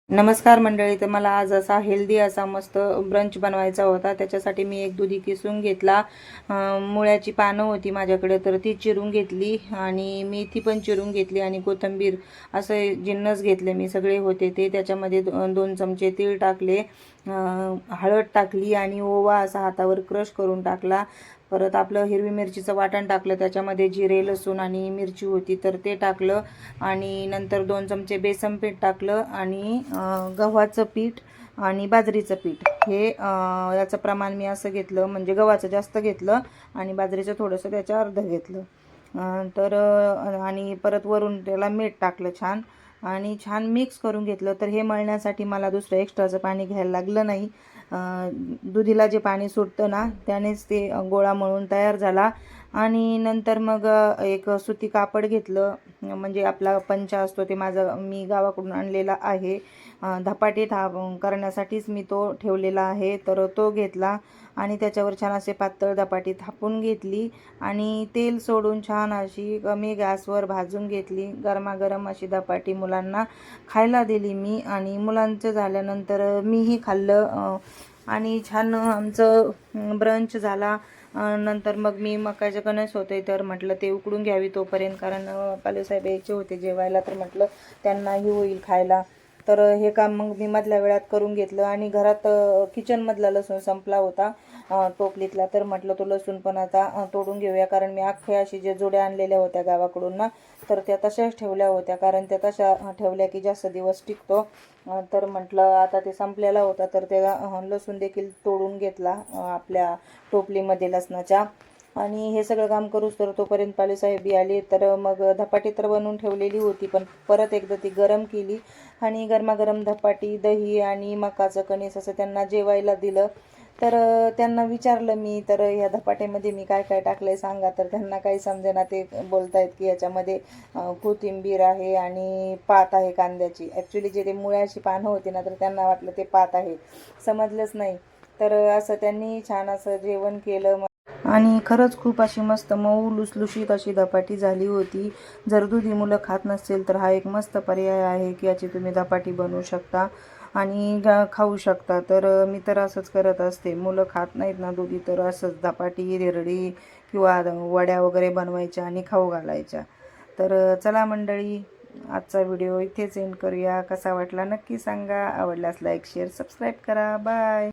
नमस्कार मंडळी. तर मला आज असा हेल्दी असा मस्त ब्रंच बनवायचा होता. त्याच्यासाठी मी एक दुधी किसून घेतला. मुळ्याची पानं होती माझ्याकडे तर ती चिरून घेतली आणि मेथी पण चिरून घेतली आणि कोथिंबीर असे जिन्नस घेतले मी, सगळे होते ते. त्याच्यामध्ये 2 चमचे तीळ टाकले, हळद टाकली आणि ओवा असा हातावर क्रश करून टाकला. परत आपलं हिरवी मिरचीचं वाटण टाकलं, त्याच्यामध्ये जिरे लसूण आणि मिरची होती तर ते टाकलं आणि नंतर 2 चमचे बेसन पीठ टाकलं आणि गव्हाचं पीठ आणि बाजरीचं पीठ हे याचं प्रमाण मी असं घेतलं, म्हणजे गव्हाचं जास्त घेतलं आणि बाजरीचं थोडंसं त्याच्या अर्ध घेतलं. तर आणि परत वरून त्याला मीठ टाकलं छान आणि छान मिक्स करून घेतलं. तर हे मळण्यासाठी मला दुसरं एक्स्ट्राचं पाणी घ्यायला लागलं नाही. दुधीला जे पाणी सुटतं ना त्यानेच ते गोळा मळून तयार झाला. आणि नंतर मग एक सुती कापड घेतलं, म्हणजे आपला पंचा असतो ते माझं मी गावाकडून आणलेला आहे. धपाटे करण्यासाठीच मी तो ठेवलेला आहे, तर तो घेतला आणि त्याच्यावर छान असे पातळ धपाटी थापून घेतली आणि तेल सोडून छान अशी कमी गॅसवर भाजून घेतली. गरमागरम अशी धपाटी मुलांना खायला दिली मी आणि मुलांचं झाल्यानंतर मीही खाल्लं आणि छान आमचं ब्रंच झाला. नंतर मग मी मकाचे कणस होते तर म्हटलं ते उकडून घ्यावी तोपर्यंत, कारण पालेसाहेब यायचे होते जेवायला, तर म्हटलं त्यांनाही होईल खायला. तर हे काम मग मी मधल्या वेळात करून घेतलं आणि घरात किचनमधला लसूण संपला होता टोपलीतला, तर म्हटलं तो लसूण पण आता तोडून घेऊया, कारण मी अख्खे अशी जे जोड्या आणलेल्या होत्या गावाकडून ना तर त्या तशाच ठेवल्या होत्या, कारण त्या तशा ठेवल्या की जास्त दिवस टिकतो. तर म्हटलं आता ते संपलेला होता तर त्या लसूण देखील तोडून घेतला आपल्या टोपलीमध्ये लसणाच्या. आणि हे सगळं काम करूच तर तोपर्यंत पालेसाहेब आले. तर मग धपाटी तर बनवून ठेवलेली होती, पण परत एकदा ती गरम केली आणि गरमागरम धपाटी, दही आणि मकाचं कणीस असं त्यांना जेवायला दिलं. तर त्यांना विचारलं मी, तर ह्या धपाट्यामध्ये मी काय काय टाकलं आहे सांगा. तर त्यांना काही समजेना. ते बोलतायत की याच्यामध्ये कोथिंबीर आहे आणि पात आहे कांद्याची. ॲक्च्युली जे ते मुळ्याची पानं होती ना तर त्यांना वाटलं ते पात आहे, समजलंच नाही. तर असं त्यांनी छान असं जेवण केलं आणि खरंच खूप अशी मस्त मऊ लुसलुशीत अशी धपाटी झाली होती. जर दुधी मुलं खात नसतील तर हा एक मस्त पर्याय आहे की याची तुम्ही धपाटी बनवू शकता आणि खाऊ शकता. तर मी तर असंच करत असते. मुलं खात नाहीत ना दुधी, तर असंच धपाटी, रेरडी किंवा वड्या वगैरे बनवायच्या आणि खाऊ घालायच्या. तर चला मंडळी, आजचा व्हिडिओ इथेच एंड करूया. कसा वाटला नक्की सांगा. आवडल्यास लाईक शेअर सबस्क्राईब करा. बाय.